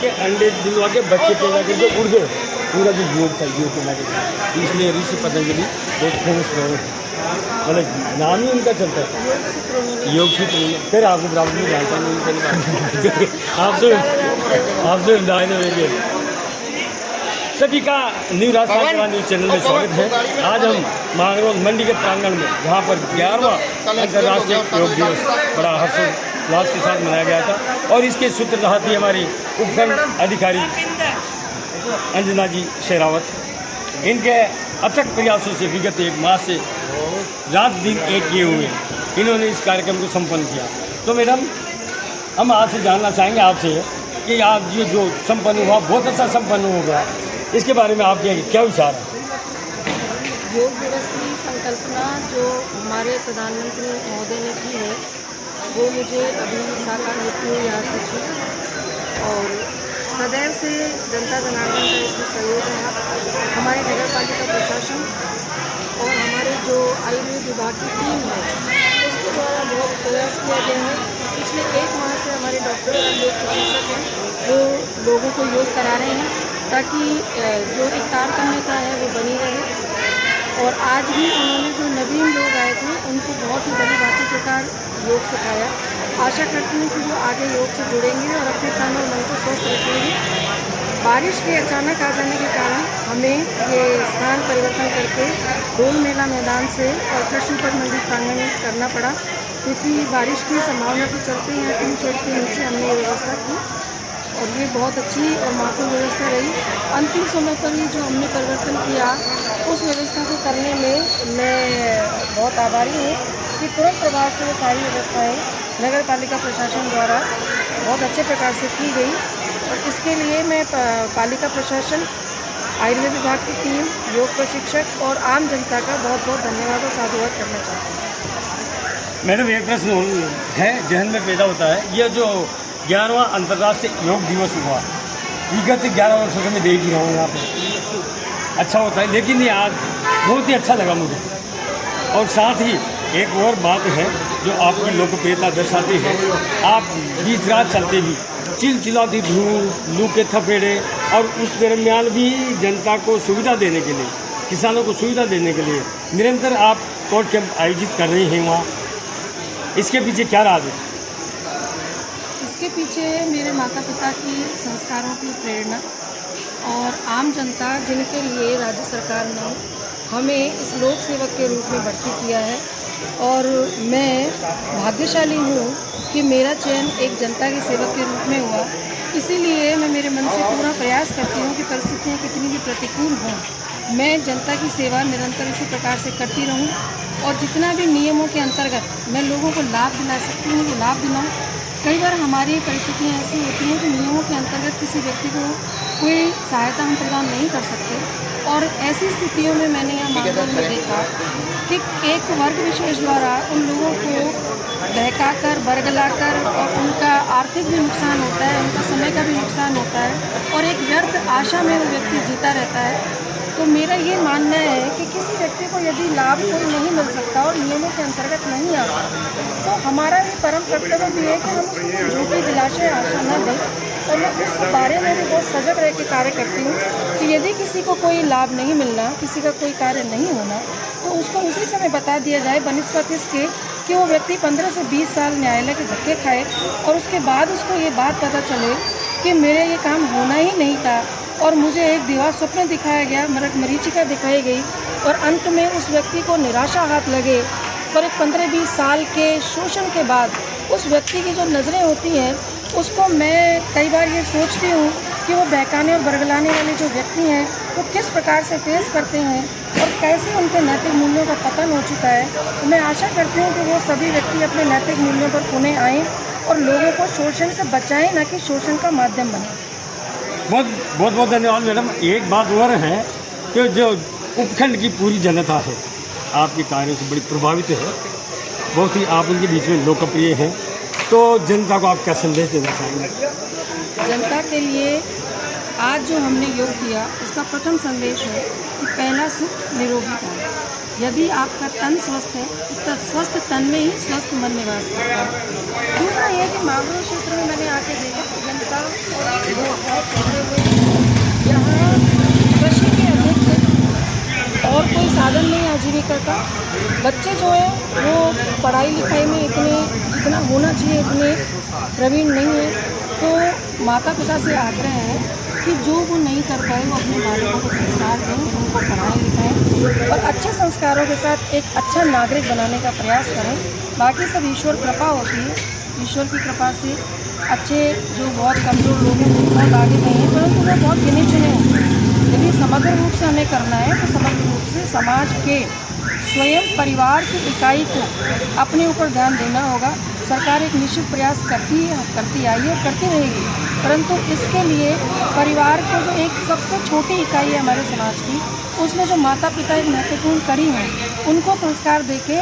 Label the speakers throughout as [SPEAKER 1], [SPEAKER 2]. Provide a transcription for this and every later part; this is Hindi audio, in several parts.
[SPEAKER 1] के अंडे दिलवा के बच्चे पैदा करके उड़ गए। पूरा जो योग था योग के नाम, इसलिए ऋषि पतंजलि बहुत फेमस रहे, मतलब नाम ही उनका चलता है योग सूत्र। फिर आपको ब्राह्मण में जानता नहीं आपसे लाइन सभी का न्यू राजस्थान न्यूज़ चैनल में स्वागत है। आज हम मांगरोल मंडी के प्रांगण में, जहाँ पर 11वां अंतर्राष्ट्रीय योग दिवस बड़ा हर्षोल्लास के साथ मनाया गया था, और इसके सूत्रधार हमारी उपखंड अधिकारी अंजना जी शेरावत। इनके अथक प्रयासों से विगत एक माह से रात दिन एक किए हुए इन्होंने इस कार्यक्रम को संपन्न किया। तो मैडम, हम आपसे जानना चाहेंगे आपसे कि आप ये जो संपन्न हुआ बहुत अच्छा संपन्न हो गया, इसके बारे में आपके क्या विचार है?
[SPEAKER 2] योग दिवस की संकल्पना जो हमारे प्रधानमंत्री महोदय ने की है, वो मुझे अभी साकार होती हुई याद रखी, और सदैव से जनता जनार्दन का इसमें सहयोग रहा। हमारे नगर पालिका प्रशासन और हमारे जो आयुर्वेद विभाग की टीम है, उसके द्वारा बहुत प्रयास किया गया है। पिछले एक माह से हमारे डॉक्टर और योग प्रशिक्षक हैं, वो लोगों को योग करा रहे हैं ताकि जो एक तारतम्यता है वो बनी रहे। और आज भी उन्होंने जो नवीन लोग आए थे उनको बहुत ही बड़ी भांति प्रकार योग सिखाया। आशा करती हूँ कि वो आगे योग से जुड़ेंगे और अपने तन और मन को स्वस्थ रखेंगे। बारिश के अचानक आ जाने के कारण हमें ये स्थान परिवर्तन करके डोल मेला मैदान से और कृष्णपद मंदिर प्रांगण में करना पड़ा, क्योंकि बारिश की संभावना के चलते यहाँ टीन शेड के नीचे हमने ये व्यवस्था की, और ये बहुत अच्छी और माकूल व्यवस्था रही। अंतिम समय पर ही जो हमने परिवर्तन किया, उस व्यवस्था को करने में मैं बहुत आभारी हूँ कि तुरंत प्रभाव से वो सारी व्यवस्थाएँ नगर पालिका प्रशासन द्वारा बहुत अच्छे प्रकार से की गई, और इसके लिए मैं पालिका प्रशासन, आयुर्वेद विभाग की टीम, योग प्रशिक्षक और आम जनता का बहुत बहुत धन्यवाद और साधुवाद करना चाहती हूँ।
[SPEAKER 1] मैडम, एक प्रश्न है जहन में पैदा होता है, यह जो 11वां अंतर्राष्ट्रीय योग दिवस हुआ, विगत 11 वर्षों से मैं देख ही रहा हूँ यहाँ पर, अच्छा होता है, लेकिन ये आज बहुत ही अच्छा लगा मुझे। और साथ ही एक और बात है जो आपकी लोकप्रियता दर्शाती है, आप बीच रात चलते भी, चिलचिलाती धूप, लू के थपेड़े, और उस दरमियान भी जनता को सुविधा देने के लिए, किसानों को सुविधा देने के लिए निरंतर आप कोर्ट कैंप आयोजित कर रहे हैं वहाँ, इसके पीछे क्या राज है?
[SPEAKER 2] इसके पीछे मेरे माता पिता की संस्कारों की प्रेरणा और आम जनता, जिनके लिए राज्य सरकार ने हमें इस लोक सेवक के रूप में भर्ती किया है, और मैं भाग्यशाली हूँ कि मेरा चयन एक जनता के सेवक के रूप में हुआ। इसीलिए मैं मेरे मन से पूरा प्रयास करती हूँ कि परिस्थितियाँ कितनी भी प्रतिकूल हों, मैं जनता की सेवा निरंतर इसी प्रकार से करती रहूँ, और जितना भी नियमों के अंतर्गत मैं लोगों को लाभ दिला सकती हूँ वो लाभ दिलाऊँ। कई बार हमारी परिस्थितियाँ ऐसी होती हैं कि नियमों के अंतर्गत किसी व्यक्ति को कोई सहायता हम प्रदान नहीं कर सकते, और ऐसी स्थितियों में मैंने यहाँ मांगरोल में देखा कि एक वर्ग विशेष द्वारा उन लोगों को बहकाकर, बरगलाकर, और उनका आर्थिक भी नुकसान होता है, उनका समय का भी नुकसान होता है, और एक व्यर्थ आशा में वो व्यक्ति जीता रहता है। तो मेरा ये मानना है कि किसी व्यक्ति को यदि लाभ कोई नहीं मिल सकता और नियमों के अंतर्गत नहीं आता, तो हमारा ये परम कर्तव्य भी है कि हम उसको झूठी दिलाशा आशा न दें। और मैं इस बारे में भी बहुत सजग रह के कार्य करती हूँ कि यदि किसी को कोई लाभ नहीं मिलना, किसी का कोई कार्य नहीं होना, तो उसको उसी समय बता दिया जाए बनिस्बत इसके कि वो व्यक्ति 15 से 20 साल न्यायालय के धक्के खाए, और उसके बाद उसको ये बात पता चले कि मेरे ये काम होना ही नहीं था, और मुझे एक दीवार स्वप्न दिखाया गया, मरीचिका दिखाई गई, और अंत में उस व्यक्ति को निराशा हाथ लगे, और एक 15-20 साल के शोषण के बाद उस व्यक्ति की जो नज़रें होती हैं, उसको मैं कई बार ये सोचती हूँ कि वो बहकाने और बरगलाने वाले जो व्यक्ति हैं वो किस प्रकार से फेस करते हैं, और कैसे उनके नैतिक मूल्यों का पतन हो चुका है। तो मैं आशा करती हूँ कि वो सभी व्यक्ति अपने नैतिक मूल्यों पर पुनः आएँ और लोगों को शोषण से बचाएं, न कि शोषण का माध्यम बने।
[SPEAKER 1] बहुत धन्यवाद मैडम। एक बात और है कि जो उपखंड की पूरी जनता है आपके कार्यों से बड़ी प्रभावित है, बहुत ही आप उनके बीच में लोकप्रिय हैं, तो जनता को आप क्या संदेश देना चाहेंगे?
[SPEAKER 2] जनता के लिए आज जो हमने योग किया, उसका प्रथम संदेश है कि पहला सुख निरोगिता है। यदि आपका तन स्वस्थ है तो स्वस्थ तन में ही स्वस्थ मन निवास करता है। दूसरा यह कि मांगरोल क्षेत्र में मैंने आके देखा जनता का वो है कहते हुए यहाँ कृषि के अधिक और कोई साधन नहीं आजीविका का। बच्चे जो है वो पढ़ाई लिखाई में इतने जितना होना चाहिए इतने प्रवीण नहीं है। तो माता पिता से आग्रह है कि जो वो नहीं कर पाए वो अपने बालकों को संस्कार दें, उनको पढ़ाएं लिखाएं और अच्छे संस्कारों के साथ एक अच्छा नागरिक बनाने का प्रयास करें। बाकी सब ईश्वर कृपा होती है, ईश्वर की कृपा से अच्छे जो बहुत कमज़ोर लोग हैं वो बहुत आगे गए हैं, परंतु वो बहुत गिने चुने हैं। यदि समग्र रूप से हमें करना है तो समग्र रूप से समाज के स्वयं परिवार की इकाई को अपने ऊपर ध्यान देना होगा। सरकार एक निश्चित प्रयास करती आई है, करती रहेगी, परंतु इसके लिए परिवार को जो एक सबसे छोटी इकाई है हमारे समाज की, उसमें जो माता पिता एक महत्वपूर्ण कड़ी हैं, उनको संस्कार देके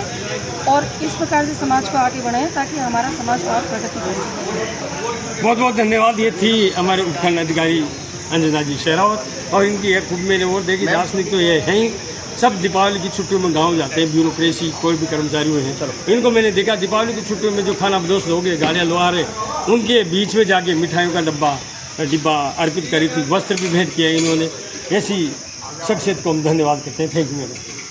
[SPEAKER 2] और इस प्रकार से समाज को आगे बढ़ाएं ताकि हमारा समाज और प्रगति कर सके।
[SPEAKER 1] बहुत बहुत धन्यवाद। ये थी हमारे उपखंड अधिकारी अंजना जी शेरावत और इनकी एक मैंने और देखी दार्शनिक तो ये है ही, सब दीपावली की छुट्टियों में गांव जाते हैं, ब्यूरोक्रेसी कोई भी कर्मचारी हुए हैं, इनको मैंने देखा दीपावली की छुट्टियों में जो खाना बदोश लोग गाड़ियाँ लोहा रहे उनके बीच में जाके मिठाइयों का डिब्बा अर्पित करी थी, वस्त्र भी भेंट किया इन्होंने। ऐसी शख्सियत को हम धन्यवाद करते हैं। Thank you madam.